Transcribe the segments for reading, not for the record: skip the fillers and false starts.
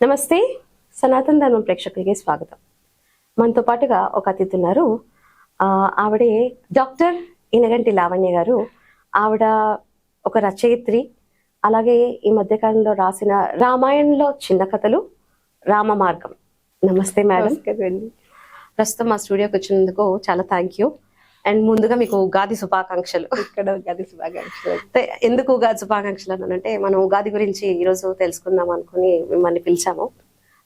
నమస్తే, సనాతన ధర్మం ప్రేక్షకులకి స్వాగతం. మనతో పాటుగా ఒక అతిథి ఉన్నారు. ఆవిడే డాక్టర్ ఇనగంటి లావణ్య గారు. ఆవిడ ఒక రచయిత్రి. అలాగే ఈ మధ్యకాలంలో రాసిన రామాయణంలో చిన్న కథలు, రామ మార్గం. నమస్తే మేడం. ప్రస్తుతం మా స్టూడియోకి వచ్చినందుకు చాలా థ్యాంక్ యూ. అండ్ ముందుగా మీకు ఉగాది శుభాకాంక్షలు. ఇక్కడ ఉగాది శుభాకాంక్షలు. ఎందుకు ఉగాది శుభాకాంక్షలు అంటే, మనం ఉగాది గురించి ఈరోజు తెలుసుకుందాం అనుకుని మిమ్మల్ని పిలిచాము.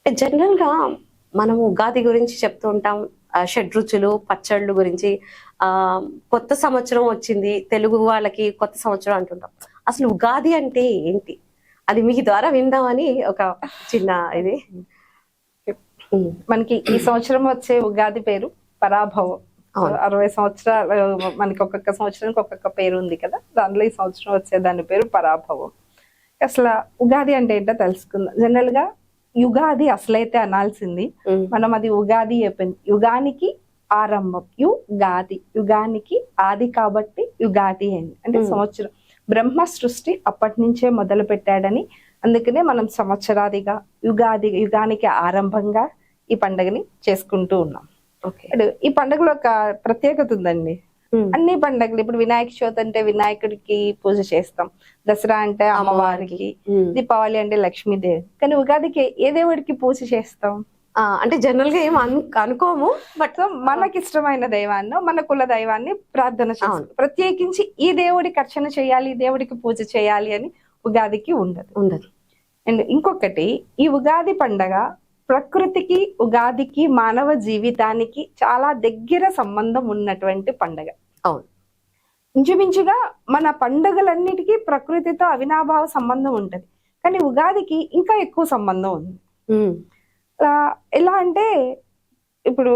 జనరల్ గా మనం ఉగాది గురించి చెప్తూ ఉంటాం, షడ్రుచులు, పచ్చళ్ళు గురించి. కొత్త సంవత్సరం వచ్చింది, తెలుగు వాళ్ళకి కొత్త సంవత్సరం అంటుంటాం. అసలు ఉగాది అంటే ఏంటి, అది మీ ద్వారా విందామని ఒక చిన్న ఇది. మనకి ఈ సంవత్సరం వచ్చే ఉగాది పేరు పరాభవం. 60 సంవత్సరాలు మనకి ఒక్కొక్క సంవత్సరానికి ఒక్కొక్క పేరు ఉంది కదా, దానిలో ఈ సంవత్సరం వచ్చే దాని పేరు పరాభవం. అసలు ఉగాది అంటే ఏంటో తెలుసుకుందాం. జనరల్ గా యుగాది అసలైతే అనాల్సింది మనం, అది ఉగాది అయిపోయింది. యుగానికి ఆరంభం, యుగాది, యుగానికి ఆది కాబట్టి యుగాది అయింది. అంటే సంవత్సరం, బ్రహ్మ సృష్టి అప్పటి నుంచే మొదలు పెట్టాడని, అందుకనే మనం సంవత్సరాదిగా యుగాది, యుగానికి ఆరంభంగా ఈ పండుగని చేసుకుంటూ ఉన్నాం. ఈ పండుగలో ఒక ప్రత్యేకత ఉందండి. అన్ని పండుగలు, ఇప్పుడు వినాయక చవితి అంటే వినాయకుడికి పూజ చేస్తాం, దసరా అంటే అమ్మవారికి, దీపావళి అంటే లక్ష్మీదేవి. కానీ ఉగాదికి ఏ దేవుడికి పూజ చేస్తాం అంటే జనరల్ గా ఏం అనుకోము, బట్ మనకి ఇష్టమైన దైవాన్ని, మన కుల దైవాన్ని ప్రార్థన చేస్తాం. ప్రత్యేకించి ఈ దేవుడికి అర్చన చేయాలి, ఈ దేవుడికి పూజ చేయాలి అని ఉగాదికి ఉండదు. అండ్ ఇంకొకటి, ఈ ఉగాది పండగ ప్రకృతికి, ఉగాదికి, మానవ జీవితానికి చాలా దగ్గర సంబంధం ఉన్నటువంటి పండుగ. అవును, ఇంచుమించుగా మన పండుగలన్నిటికీ ప్రకృతితో అవినాభావ సంబంధం ఉంటది. కానీ ఉగాదికి ఇంకా ఎక్కువ సంబంధం ఉంది. ఎలా అంటే, ఇప్పుడు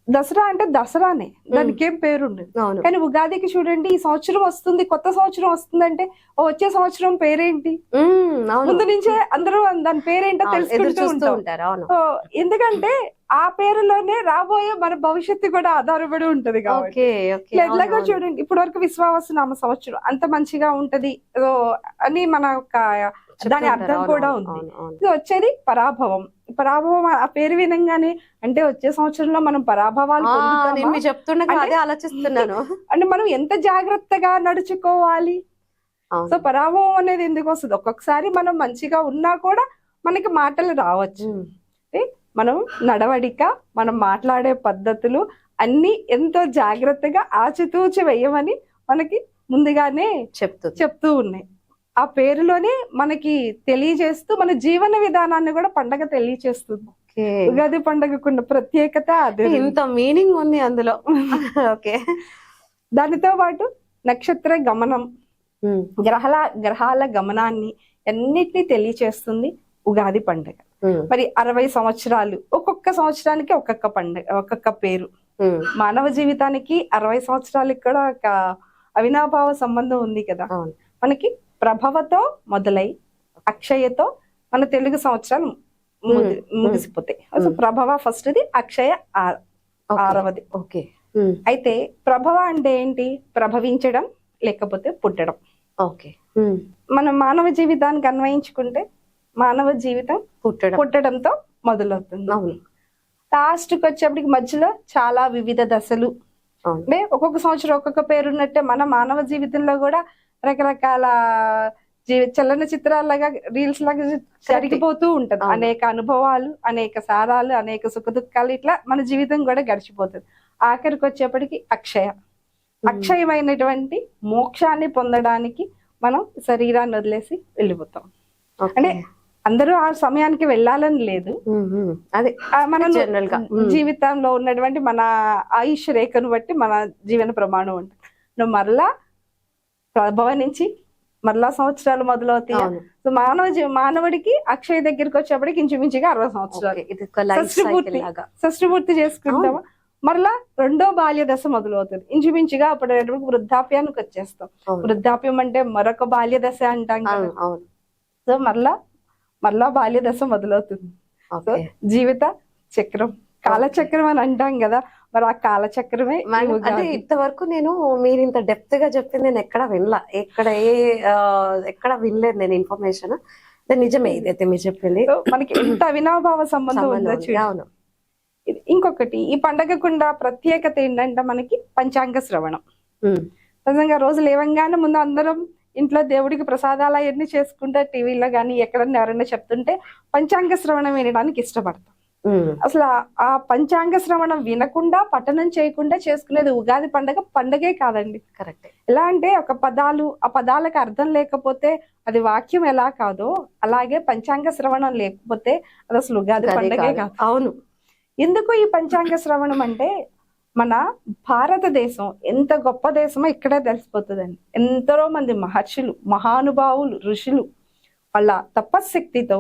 దసరా అంటే దసరానే, దానికి ఏం పేరు ఉండదు. కానీ ఉగాదికి చూడండి, ఈ సంవత్సరం వస్తుంది, కొత్త సంవత్సరం వస్తుందంటే వచ్చే సంవత్సరం పేరేంటి, ముందు నుంచే అందరూ దాని పేరేంటో తెలుసుకుంటూ ఉంటారు. ఎందుకంటే ఆ పేరులోనే రాబోయే మన భవిష్యత్తు కూడా ఆధారపడి ఉంటది కాబట్టి. ఎట్లాగో చూడండి, ఇప్పటి వరకు విశ్వావసునామ సంవత్సరం అంత మంచిగా ఉంటది అని మన దాని అర్థం కూడా ఉంది. ఇది వచ్చేది పరాభవం. పరాభవం ఆ పేరు వినంగానే అంటే వచ్చే సంవత్సరంలో మనం పరాభవాలు ఆలోచిస్తున్నాను అంటే మనం ఎంత జాగ్రత్తగా నడుచుకోవాలి. సో పరాభవం అనేది ఎందుకు వస్తుంది? ఒక్కొక్కసారి మనం మంచిగా ఉన్నా కూడా మనకి మాటలు రావచ్చు. మనం నడవడిక, మనం మాట్లాడే పద్ధతులు అన్ని ఎంతో జాగ్రత్తగా ఆచితూచి వేయమని మనకి ముందుగానే చెప్తూ ఉన్నాయి. ఆ పేరులోనే మనకి తెలియజేస్తూ మన జీవన విధానాన్ని కూడా పండగ తెలియజేస్తుంది. ఉగాది పండగకున్న ప్రత్యేకత అదే, ఇంత మీనింగ్ ఉంది అందులో. ఓకే, దానితో పాటు నక్షత్ర గమనం, గ్రహాల గమనాన్ని అన్నిటినీ తెలియచేస్తుంది ఉగాది పండగ. మరి 60 సంవత్సరాలు, ఒక్కొక్క సంవత్సరానికి ఒక్కొక్క పండగ, ఒక్కొక్క పేరు. మానవ జీవితానికి 60 సంవత్సరాలకి కూడా ఒక అవినాభావ సంబంధం ఉంది కదా. మనకి ప్రభవతో మొదలై అక్షయతో మన తెలుగు సంవత్సరాలు ముగిసిపోతాయి. ప్రభవ ఫస్ట్ది, అక్షయ ఆరవది. ఓకే, అయితే ప్రభవ అంటే ఏంటి? ప్రభవించడం లేకపోతే పుట్టడం. ఓకే, మనం మానవ జీవితానికి అన్వయించుకుంటే మానవ జీవితం పుట్టడంతో మొదలవుతుంది. లాస్ట్కి వచ్చేప్పటికి మధ్యలో చాలా వివిధ దశలు, అంటే ఒక్కొక్క సంవత్సరం ఒక్కొక్క పేరున్నట్టే మన మానవ జీవితంలో కూడా రకరకాల చలన చిత్రాల్లాగా, రీల్స్ లాగా జరిగిపోతూ ఉంటది. అనేక అనుభవాలు, అనేక సారాలు, అనేక సుఖ దుఃఖాలు, ఇట్లా మన జీవితం కూడా గడిచిపోతుంది. ఆఖరికి వచ్చేప్పటికి అక్షయమైనటువంటి మోక్షాన్ని పొందడానికి మనం శరీరాన్ని వదిలేసి వెళ్ళిపోతాం. అంటే అందరూ ఆ సమయానికి వెళ్ళాలని లేదు, అదే మనం జీవితంలో ఉన్నటువంటి మన ఆయుష్ రేఖను బట్టి మన జీవన ప్రమాణం ఉంటుంది. నువ్వు మరలా ప్రభవ నుంచి మరలా సంవత్సరాలు మొదలవుతాయి. సో మానవుడికి అక్షయ దగ్గరికి వచ్చేప్పటికి ఇంచుమించుగా 60 సంవత్సరాలు. షష్ఠి పూర్తి చేసుకుంటామా, మరలా రెండో బాల్య దశ మొదలవుతుంది. ఇంచుమించుగా అప్పుడు వృద్ధాప్యానికి వచ్చేస్తాం. వృద్ధాప్యం అంటే మరొక బాల్య దశ అంటాం కదా. సో మరలా బాల్య దశ మొదలవుతుంది. సో జీవిత చక్రం, కాలచక్రం అని అంటాం కదా, మరి ఆ కాలచక్రమే. అంటే ఇంతవరకు నేను మీరు ఇంత డెప్త్ గా చెప్పింది నేను ఎక్కడ వినలా, ఎక్కడ వినలేదు నేను ఇన్ఫర్మేషన్. నిజమే ఇదైతే మీరు చెప్పింది. సో మనకి ఎంత అవినాభావ సంబంధం ఉందో సంబంధం ఉంది. చూడండి. అవును. ఇంకొకటి ఈ పండగకుండా ప్రత్యేకత ఏంటంటే మనకి పంచాంగ శ్రవణం. ఉమ్. నిజంగా రోజు లేవంగానే ముందు అందరం ఇంట్లో దేవుడికి ప్రసాదాలు అవన్నీ చేసుకుంటే టీవీలో కానీ ఎక్కడన్నా ఎవరైనా చెప్తుంటే పంచాంగ శ్రవణం వినడానికి ఇష్టపడతాం. ఉమ్. అసలు ఆ పంచాంగ శ్రవణం వినకుండా పఠనం చేయకుండా చేసుకునేది ఉగాది పండగే కాదండి. కరెక్ట్. ఎలా అంటే ఒక పదాలు, ఆ పదాలకు అర్థం లేకపోతే అది వాక్యం ఎలా కాదో అలాగే పంచాంగ శ్రవణం లేకపోతే అది అసలు ఉగాది పండగే కాదు. అవును. ఎందుకు ఈ పంచాంగ శ్రవణం అంటే మన భారతదేశం ఎంత గొప్ప దేశమో ఇక్కడే తెలిసిపోతుందండి. ఎంతో మంది మహర్షులు, మహానుభావులు, ఋషులు వాళ్ళ తపశ్శక్తితో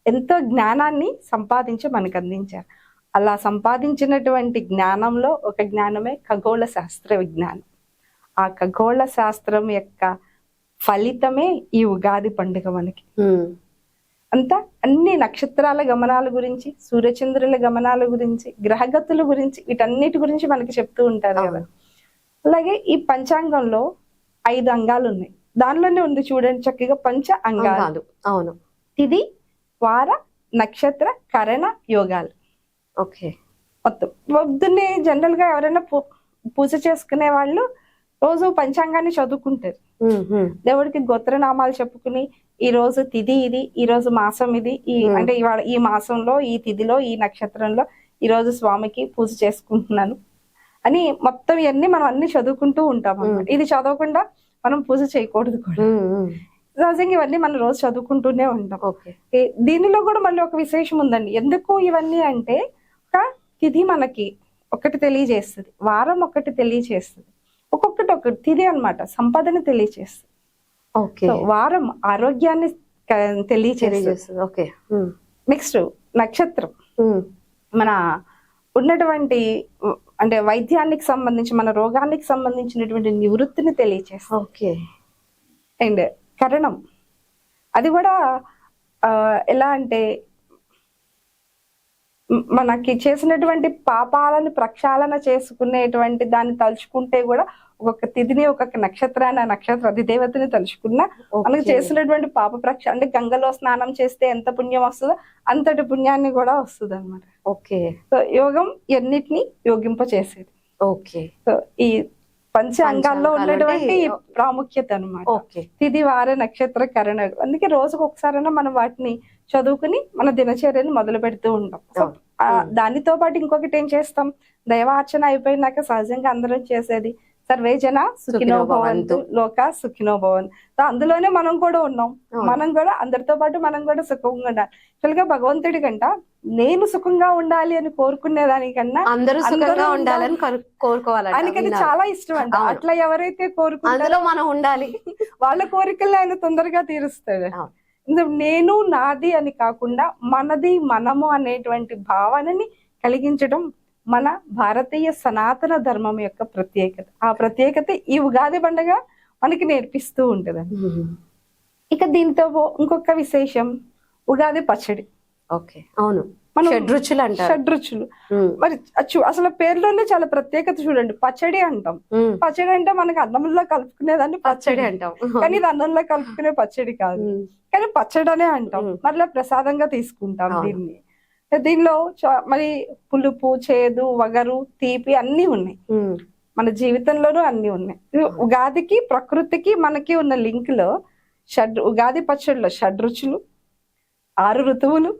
ఎంతో జ్ఞానాన్ని సంపాదించి మనకు అందించారు. అలా సంపాదించినటువంటి జ్ఞానంలో ఒక జ్ఞానమే ఖగోళ శాస్త్ర విజ్ఞానం. ఆ ఖగోళ శాస్త్రం యొక్క ఫలితమే ఈ ఉగాది పండుగ మనకి. అంతా అన్ని నక్షత్రాల గమనాల గురించి, సూర్యచంద్రుల గమనాల గురించి, గ్రహగతుల గురించి, వీటన్నిటి గురించి మనకి చెప్తూ ఉంటారు కదా. అలాగే ఈ పంచాంగంలో 5 అంగాలు ఉన్నాయి. దానిలోనే ఉంది చూడండి చక్కగా పంచ అంగాలు. అవును. తిథి, వార, నక్షత్ర, కరణ, యోగాలు. ఓకే. మొత్తం పొద్దున్నే జనరల్ గా ఎవరైనా పూజ చేసుకునే వాళ్ళు రోజు పంచాంగాన్ని చదువుకుంటారు. దేవుడికి గోత్రనామాలు చెప్పుకుని ఈ రోజు తిథి ఇది, ఈ రోజు మాసం ఇది, అంటే ఇవాళ ఈ మాసంలో ఈ తిథిలో ఈ నక్షత్రంలో ఈ రోజు స్వామికి పూజ చేసుకుంటున్నాను అని మొత్తం ఇవన్నీ మనం అన్ని చదువుకుంటూ ఉంటాం అన్నమాట. ఇది చదవకుండా మనం పూజ చేయకూడదు కూడా. సహజంగా ఇవన్నీ మనం రోజు చదువుకుంటూనే ఉంటాం. దీనిలో కూడా మళ్ళీ ఒక విశేషం ఉందండి. ఎందుకు ఇవన్నీ అంటే ఒక తిథి మనకి ఒకటి తెలియజేస్తుంది, వారం ఒకటి తెలియజేస్తుంది, ఒక్కొక్కటి తిథి అన్నమాట సంపదను తెలియజేస్తుంది. వారం ఆరోగ్యాన్ని తెలియజేస్తుంది. నెక్స్ట్ నక్షత్రం మన ఉన్నటువంటి అంటే వైద్యానికి సంబంధించి మన రోగానికి సంబంధించినటువంటి నివృత్తిని తెలియజేస్తుంది. అండ్ కరణం అది కూడా ఎలా అంటే మనకి చేసినటువంటి పాపాలను ప్రక్షాళన చేసుకునేటువంటి దాన్ని తలుచుకుంటే కూడా ఒక్కొక్క తిథిని, ఒక్కొక్క నక్షత్రాన్ని, ఆ నక్షత్ర అధిదేవతని తలుచుకున్నా మనకు చేసినటువంటి పాప ప్రక్షాళన అంటే గంగలో స్నానం చేస్తే ఎంత పుణ్యం వస్తుందో అంతటి పుణ్యాన్ని కూడా వస్తుంది అనమాట. సో యోగం ఎన్నిటిని యోగింప చేసేది. సో ఈ పంచ అంగాల్లో ఉన్నటువంటి ప్రాముఖ్యత అనమాట. తిథి, వార, నక్షత్ర, కరణ. అందుకే రోజుకు ఒకసారైనా మనం వాటిని చదువుకుని మన దినచర్యని మొదలు పెడుతూ ఉంటాం. సో దానితో పాటు ఇంకొకటి ఏం చేస్తాం, దైవార్చన అయిపోయినాక సహజంగా అందరం చేసేది సర్వే జన సుఖినో భవంతు, లోక సుఖినో భవంతు. సో అందులోనే మనం కూడా ఉన్నాం. మనం కూడా అందరితో పాటు మనం కూడా సుఖంగా ఉండాలి. యాక్చువల్గా భగవంతుడి కంట నేను సుఖంగా ఉండాలి అని కోరుకునే దానికన్నా అందరూ సుఖంగా ఉండాలని కోరుకోవాలి. ఆయనకి అది చాలా ఇష్టం అంట. అట్లా ఎవరైతే కోరుకుంటారో మనం ఉండాలి, వాళ్ళ కోరికలు ఆయన తొందరగా తీరుస్తాడు. నేను నాది అని కాకుండా మనది మనము అనేటువంటి భావనని కలిగించడం మన భారతీయ సనాతన ధర్మం యొక్క ప్రత్యేకత. ఆ ప్రత్యేకత ఈ ఉగాది పండుగ మనకి నేర్పిస్తూ ఉంటది. ఇక దీంతో ఇంకొక విశేషం ఉగాది పచ్చడి. అవును, మనం షడ్రుచులు అంటారు. షడ్రుచులు మరి అసలు పేర్లోనే చాలా ప్రత్యేకత చూడండి. పచ్చడి అంటాం. పచ్చడి అంటే మనకి అన్నంలో కలుపుకునేదాన్ని పచ్చడి అంటాం, కానీ ఇది అన్నంలో కలుపుకునే పచ్చడి కాదు, కానీ పచ్చడి అనే అంటాం. మళ్ళీ ప్రసాదంగా తీసుకుంటాం దీన్ని. దీనిలో మరి పులుపు, చేదు, వగరు, తీపి అన్ని ఉన్నాయి. మన జీవితంలోనూ అన్ని ఉన్నాయి. ఉగాదికి ప్రకృతికి మనకి ఉన్న లింక్ లో ఉగాది పచ్చడిలో షడ్రుచులు, 6 ఋతువులు,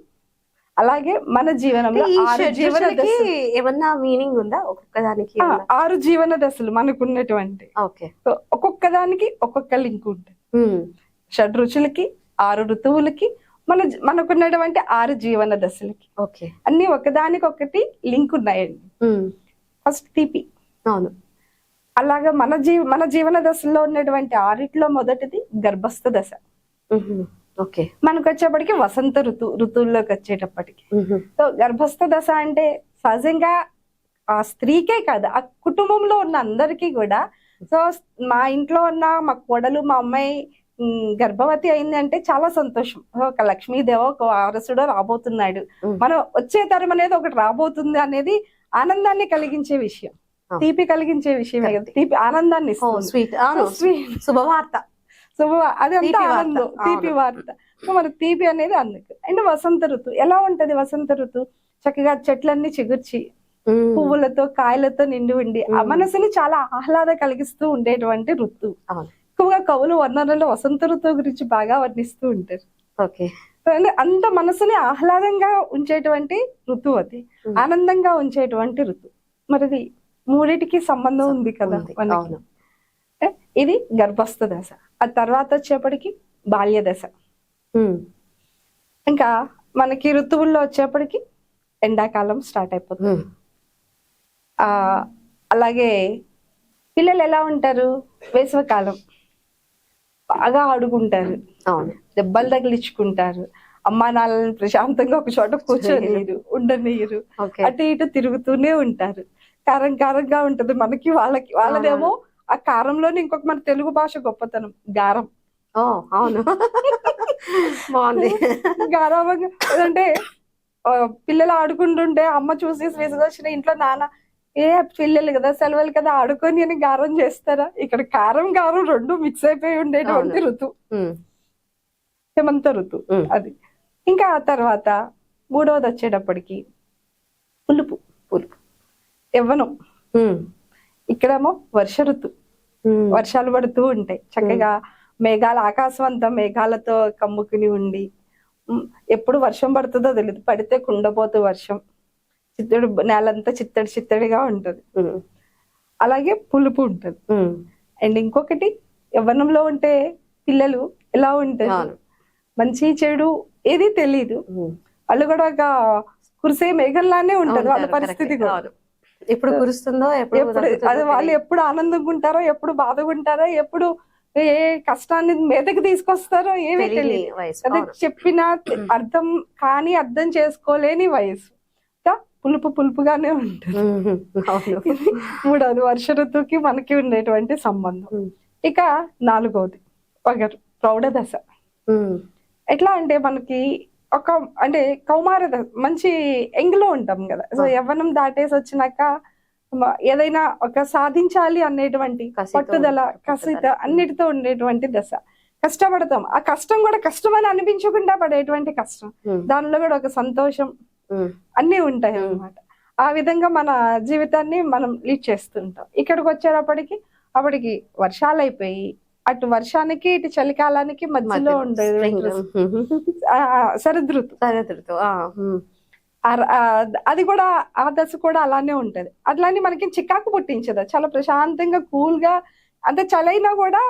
అలాగే మన జీవనంలో 6 జీవన దశలు. ఏమన్నా మీనింగ్ ఉందా ఒక్కొక్క దానికి? 6 జీవన దశలు మనకున్నటువంటి. ఒక్కొక్క దానికి ఒక్కొక్క లింక్ ఉంటుంది. షడ్రుచులకి, 6 ఋతువులకి, మనకున్నటువంటి 6 జీవన దశలకి అన్ని ఒకదానికి ఒకటి లింక్ ఉన్నాయండి. ఫస్ట్ తీపి. అవును. అలాగా మన జీవన దశలో ఉన్నటువంటి 6 మొదటిది గర్భస్థ దశ. మనకు వచ్చేప్పటికి వసంత ఋతువుల్లోకి వచ్చేటప్పటికి. సో గర్భస్థ దశ అంటే సహజంగా ఆ స్త్రీకే కాదు, ఆ కుటుంబంలో ఉన్న అందరికీ కూడా. సో మా ఇంట్లో ఉన్న మా కోడలు, మా అమ్మాయి గర్భవతి అయింది అంటే చాలా సంతోషం. ఒక లక్ష్మీదేవ, ఒక వారసుడో రాబోతున్నాడు, మనం వచ్చే తరం అనేది ఒకటి రాబోతుంది అనేది ఆనందాన్ని కలిగించే విషయం, తీపి కలిగించే విషయమే కదా. తీపి ఆనందాన్ని, శుభవార్త, అదంతా ఆనందం, తీపి వార్త. సో మరి తీపి అనేది అందుకు. అండ్ వసంత ఋతువు ఎలా ఉంటది? వసంత ఋతువు చక్కగా చెట్లన్నీ చిగుర్చి పువ్వులతో కాయలతో నిండి ఉండి ఆ మనసుని చాలా ఆహ్లాద కలిగిస్తూ ఉండేటువంటి ఋతువు. ఎక్కువగా కవులు వర్ణనలో వసంత ఋతువు గురించి బాగా వర్ణిస్తూ ఉంటారు. ఓకే. అంత మనసుని ఆహ్లాదంగా ఉంచేటువంటి ఋతువు అది, ఆనందంగా ఉంచేటువంటి ఋతువు. మరిది మూడిటికి సంబంధం ఉంది కదా మనకి. ఇది గర్భస్థ దశ. ఆ తర్వాత వచ్చేప్పటికి బాల్య దశ. ఇంకా మనకి ఋతువుల్లో వచ్చేప్పటికి ఎండాకాలం స్టార్ట్ అయిపోతుంది. అలాగే పిల్లలు ఎలా ఉంటారు? వేసవికాలం బాగా ఆడుకుంటారు, దెబ్బలు తగిలించుకుంటారు, అమ్మా నాన్నలను ప్రశాంతంగా ఒక చోట కూర్చొనియరు, ఉండనియరు, అటు ఇటు తిరుగుతూనే ఉంటారు. కారం కారంగా ఉంటది మనకి వాళ్ళకి. వాళ్ళదేమో ఆ కారంలోనే ఇంకొక మన తెలుగు భాష గొప్పతనం గారం. అవును, బాగుంది. గారాబంగా అంటే పిల్లలు ఆడుకుంటుంటే అమ్మ చూసి విసుగొచ్చిన ఇంట్లో నాన్న పిల్లలు కదా సెలవులు కదా ఆడుకొని అని గారం చేస్తారా? ఇక్కడ కారం గారం రెండు మిక్స్ అయిపోయి ఉండేటువంటి ఋతువు హేమంత ఋతువు అది. ఇంకా ఆ తర్వాత మూడవది వచ్చేటప్పటికి పులుపు యవ్వనం. ఇక్కడేమో వర్ష ఋతువు, వర్షాలు పడుతూ ఉంటాయి చక్కగా. మేఘాలు, ఆకాశం అంతా మేఘాలతో కమ్ముకుని ఉండి ఎప్పుడు వర్షం పడుతుందో తెలియదు. పడితే కుండపోతూ వర్షం, చిత్తడి నేలంతా చిత్తడిగా ఉంటది. అలాగే పులుపు ఉంటది. అండ్ ఇంకొకటి యవ్వనంలో ఉంటే పిల్లలు ఎలా ఉంటారు? మంచి చెడు ఏది తెలీదు. వాళ్ళు కూడా ఒక కురిసే మేఘంలానే ఉంటారు. వాళ్ళ పరిస్థితి కూడా ఎప్పుడు కురుస్తుందో అది వాళ్ళు ఎప్పుడు ఆనందంగా ఉంటారో, ఎప్పుడు బాధగా ఉంటారో, ఎప్పుడు ఏ కష్టాన్ని మీదకి తీసుకొస్తారో ఏమీ తెలియదు. అదే చెప్పిన అర్థం చేసుకోలేని వయసు. పులుపుగానే ఉంటుంది. మూడవది వర్ష ఋతువుకి మనకి ఉండేటువంటి సంబంధం. ఇక నాలుగవది వగరు, ప్రౌఢ దశ. ఎట్లా అంటే మనకి అంటే కౌమార దశ, మంచి ఎంగ్లో ఉంటాం కదా. సో యవ్వనం దాటేసి వచ్చినాక ఏదైనా ఒక సాధించాలి అనేటువంటి పట్టుదల, కసిత అన్నిటితో ఉండేటువంటి దశ. కష్టపడతాం, ఆ కష్టం కూడా కష్టం అని అనిపించకుండా పడేటువంటి కష్టం, దానిలో కూడా ఒక సంతోషం అన్ని ఉంటాయి అన్నమాట. ఆ విధంగా మన జీవితాన్ని మనం లీడ్ చేస్తుంటాం. ఇక్కడికి అప్పటికి వర్షాలు అయిపోయి, అటు వర్షానికి ఇటు చలికాలానికి మధ్యలో ఉండేది శరదృతువు. అది కూడా ఆ దశ కూడా అలానే ఉంటది. అట్లానే మనకి చికాకు పుట్టించదు, చాలా ప్రశాంతంగా కూల్ గా. అంత చలైనా కూడా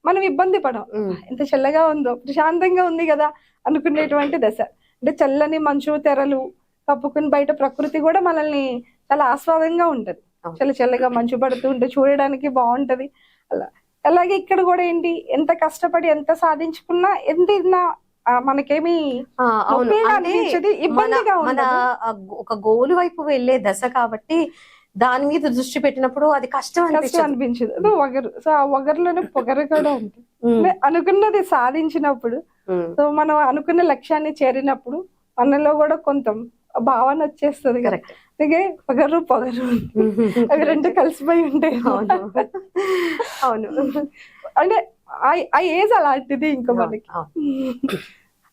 మనం ఇబ్బంది పడం. ఎంత చల్లగా ఉందో, ప్రశాంతంగా ఉంది కదా అనుకునేటువంటి దశ. అంటే చల్లని మంచు తెరలు కప్పుకుని బయట ప్రకృతి కూడా మనల్ని చాలా ఆస్వాదంగా ఉంటది. చల్లగా మంచు పడుతూ ఉంటే చూడడానికి బాగుంటది. అలాగే ఇక్కడ కూడా ఏంటి, ఎంత కష్టపడి ఎంత సాధించుకున్నా ఎంత మనకేమి ఇబ్బందిగా ఒక గోలు వైపు వెళ్లే దశ కాబట్టి దాని మీద దృష్టి పెట్టినప్పుడు అది కష్టం అనిపించదు. వగరు. సో ఆ వగరులోనే పొగరు కూడా ఉంటుంది. అనుకున్నది సాధించినప్పుడు, సో మనం అనుకున్న లక్ష్యాన్ని చేరినప్పుడు మనలో కూడా కొంత భావన వచ్చేస్తుంది. అందుకే పొగరు అవి రెండు కలిసిపోయి ఉంటాయి. అవును, అంటే ఆ ఏజ్ అలాంటిది. ఇంకా మనకి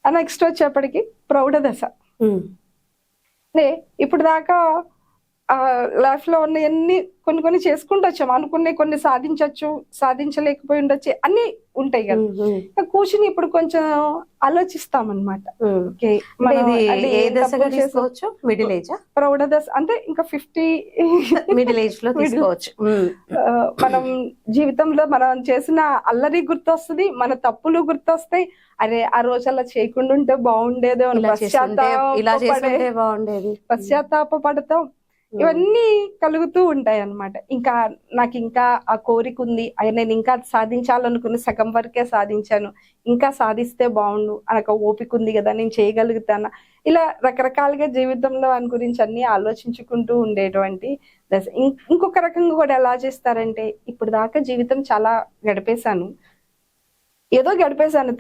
నెక్స్ట్ వచ్చేప్పటికి ప్రౌఢ దశ. ఇప్పుడు దాకా లైఫ్ లో ఉన్న ఎన్ని కొన్ని చేసుకుంటూ వచ్చాము, అనుకునే కొన్ని సాధించలేకపోయి ఉండొచ్చు, అన్ని ఉంటాయి కదా. కూర్చుని ఇప్పుడు కొంచెం ఆలోచిస్తామన్నమాట. మిడిల్ ఏజ్, ప్రౌఢ దశ అంటే ఇంకా 50 మిడిల్ ఏజ్ లో తీసుకోవచ్చు. మనం జీవితంలో మనం చేసిన అల్లరి గుర్తొస్తుంది, మన తప్పులు గుర్తొస్తాయి. అరే ఆ రోజు అలా చేయకుండా ఉంటే బాగుండేదో అని పశ్చాత్తాప పడతాం. ఇవన్నీ కలుగుతూ ఉంటాయి అన్నమాట. ఇంకా నాకు ఇంకా ఆ కోరిక ఉంది, నేను ఇంకా సాధించాలనుకుని సగం వరకే సాధించాను, ఇంకా సాధిస్తే బాగుండు, నాకు ఓపిక ఉంది కదా, నేను చేయగలుగుతానా, ఇలా రకరకాలుగా జీవితంలో దాని గురించి అన్ని ఆలోచించుకుంటూ ఉండేటువంటి దశ. ఇంకొక రకంగా కూడా ఎలా చేస్తారంటే, ఇప్పుడు దాకా జీవితం చాలా గడిపేశాను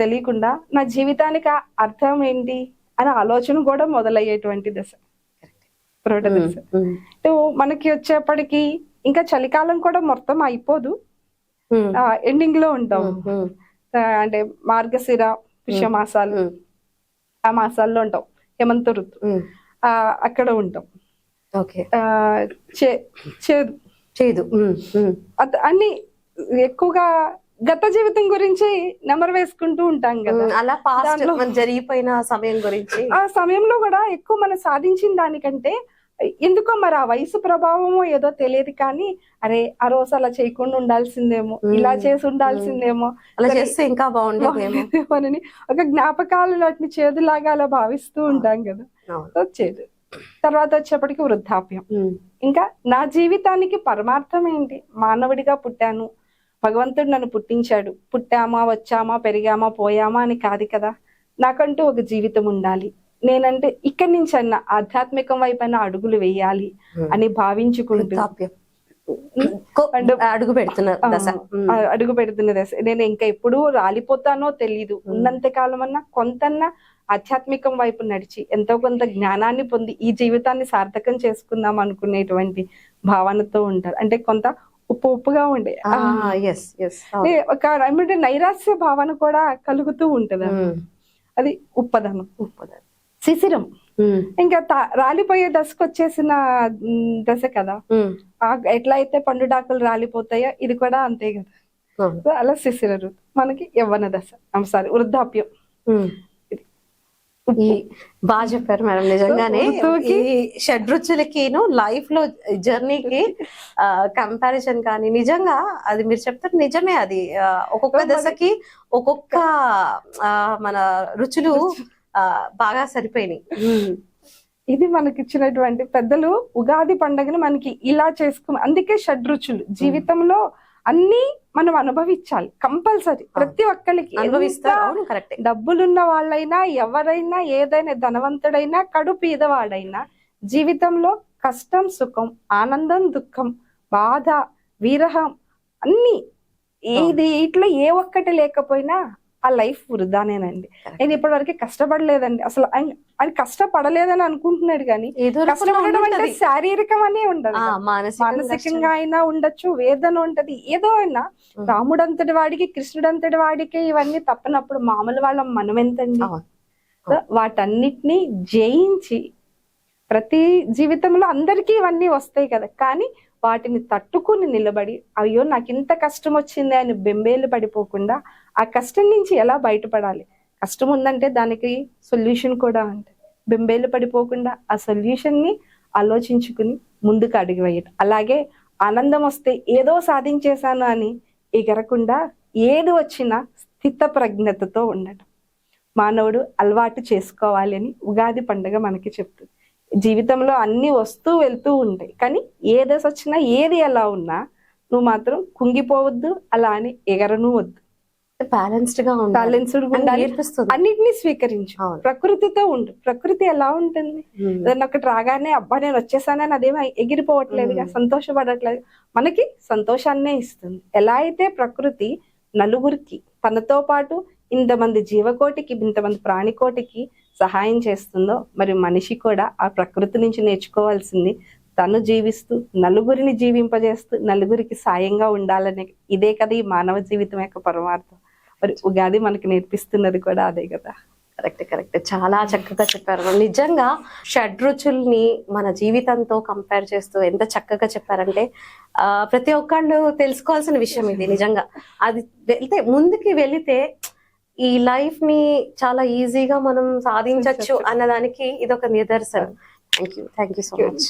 తెలియకుండా, నా జీవితానికి అర్థం ఏంటి అనే ఆలోచన కూడా మొదలయ్యేటువంటి దశ ప్రౌఢ దశ. మనకి వచ్చేప్పటికి ఇంకా చలికాలం కూడా మొత్తం అయిపోదు, ఎండింగ్ లో ఉంటాం. అంటే మార్గశిర, పుష్యమాసాలు ఆ మాసాల్లో ఉంటాం. హేమంత ఋతువు అక్కడ ఉంటాం. ఓకే. చేదు చేదు అన్ని ఎక్కువగా గత జీవితం గురించి నెమరు వేసుకుంటూ ఉంటాం కదా. అలా పాస్ట్ జరిగిపోయిన సమయం గురించి, ఆ సమయంలో కూడా ఎక్కువ మనం సాధించిన దానికంటే ఎందుకో మరి ఆ వయసు ప్రభావమో ఏదో తెలియదు కానీ, అరే ఆ రోజు అలా చేయకుండా ఉండాల్సిందేమో, ఇలా చేసి ఉండాల్సిందేమో, అలా చేస్తే ఇంకా బాగుంటుందేమోనని ఒక జ్ఞాపకాలు వాటిని చేదులాగా అలా భావిస్తూ ఉంటాం కదా. చేదు తర్వాత వచ్చేప్పటికి వృద్ధాప్యం. ఇంకా నా జీవితానికి పరమార్థం ఏంటి? మానవుడిగా పుట్టాను, భగవంతుడు నన్ను పుట్టించాడు, పుట్టామా వచ్చామా పెరిగామా పోయామా అని కాదు కదా. నాకంటూ ఒక జీవితం ఉండాలి, నేనంటే ఇక్కడి నుంచి అన్న ఆధ్యాత్మికం వైపు అడుగులు వేయాలి అని భావించుకుంటూ అడుగు పెడుతున్న దశ. నేను ఇంకా ఎప్పుడు రాలిపోతానో తెలీదు, ఉన్నంత కాలం అన్నా కొంతన్నా ఆధ్యాత్మికం వైపు నడిచి ఎంతో కొంత జ్ఞానాన్ని పొంది ఈ జీవితాన్ని సార్థకం చేసుకుందాం అనుకునేటువంటి భావనతో ఉంటారు. అంటే కొంత ఉప్పుగా ఉండే ఒక నైరాస్య భావన కూడా కలుగుతూ ఉంటది. అది ఉప్పదనం, శిశిరం. ఇంకా రాలిపోయే దశకు వచ్చేసిన దశ కదా. ఎట్లా అయితే పండుడాకులు రాలిపోతాయో ఇది కూడా అంతే కదా. అలా శిశిర ఋతు మనకి యవ్వన దశ, సారీ వృద్ధాప్యం. బాగా చెప్పారు మేడం. నిజంగానే ఈ షడ్రుచులకిను లైఫ్ లో జర్నీకి కంపారిజన్ కానీ నిజంగా అది మీరు చెప్తారు నిజమే. అది ఒక్కొక్క దశకి ఒక్కొక్క మన రుచులు బాగా సరిపోయినాయి. ఇది మనకి ఇచ్చినటువంటి పెద్దలు ఉగాది పండుగను మనకి ఇలా చేసుకుని, అందుకే షడ్రుచులు జీవితంలో అన్ని మనం అనుభవించాలి కంపల్సరీ. ప్రతి ఒక్కరికి అనుభవిస్తారు. డబ్బులున్న వాళ్ళైనా ఎవరైనా ఏదైనా ధనవంతుడైనా కడు పీదవాడైనా జీవితంలో కష్టం సుఖం, ఆనందం దుఃఖం, బాధ విరహం అన్ని ఇది ఇట్లా ఏ ఒక్కటి లేకపోయినా ఆ లైఫ్ వృధానేనండి. నేను ఇప్పటి వరకు కష్టపడలేదండి, అసలు అది కష్టపడలేదని అనుకుంటున్నాడు కానీ కష్టపడడం అంటే శారీరకం అనే ఉండదు, మానసికంగా అయినా ఉండొచ్చు, వేదన ఉంటది, ఏదో అయినా. రాముడంతటి వాడికి కృష్ణుడంతటి వాడికి ఇవన్నీ తప్పనప్పుడు మామూలు వాళ్ళం మనం ఎంతండి? వాటన్నిటినీ జయించి ప్రతి జీవితంలో అందరికీ ఇవన్నీ వస్తాయి కదా, కానీ వాటిని తట్టుకుని నిలబడి అయ్యో నాకు ఇంత కష్టం వచ్చింది అని బెంబేలు పడిపోకుండా ఆ కష్టం నుంచి ఎలా బయటపడాలి, కష్టం ఉందంటే దానికి సొల్యూషన్ కూడా ఉంటుంది. బెంబేలు పడిపోకుండా ఆ సొల్యూషన్ ని ఆలోచించుకుని ముందుకు అడుగు వేయడం. అలాగే ఆనందం వస్తే ఏదో సాధించేశాను అని ఎగరకుండా ఏది వచ్చినా స్థిత ప్రజ్ఞతతో ఉండడం మానవుడు అలవాటు చేసుకోవాలి అని ఉగాది పండుగ మనకి చెప్తుంది. జీవితంలో అన్ని వస్తూ వెళ్తూ ఉంటాయి, కానీ ఏ దశ వచ్చినా ఏది ఎలా ఉన్నా నువ్వు మాత్రం కుంగిపోవద్దు, అలా అని ఎగరను వద్దు. బ్యాలెన్స్డ్ గా ఉండాలి, అన్నిటినీ స్వీకరించు, ప్రకృతితో ఉండు. ప్రకృతి ఎలా ఉంటుంది? ఏదన్నా ఒకటి రాగానే అబ్బా నేను వచ్చేసానని అదేమో ఎగిరిపోవట్లేదుగా, సంతోషపడట్లేదు, మనకి సంతోషాన్నే ఇస్తుంది. ఎలా అయితే ప్రకృతి నలుగురికి తనతో పాటు ఇంతమంది జీవకోటికి ఇంతమంది ప్రాణికోటికి సహాయం చేస్తుందో, మరి మనిషి కూడా ఆ ప్రకృతి నుంచి నేర్చుకోవాల్సింది తను జీవిస్తూ నలుగురిని జీవింపజేస్తూ నలుగురికి సాయంగా ఉండాలనే ఇదే కదా ఈ మానవ జీవితం యొక్క పరమార్థం. మరి ఉగాది మనకి నేర్పిస్తున్నది కూడా అదే కదా. కరెక్ట్. చాలా చక్కగా చెప్పారు. నిజంగా షడ్రుచుల్ని మన జీవితంతో కంపేర్ చేస్తూ ఎంత చక్కగా చెప్పారంటే ప్రతి ఒక్కళ్ళు తెలుసుకోవాల్సిన విషయం ఇది. నిజంగా అది ముందుకి వెళితే ఈ లైఫ్ ని చాలా ఈజీగా మనం సాధించవచ్చు అన్నదానికి ఇది ఒక నిదర్శనం. Thank you so much.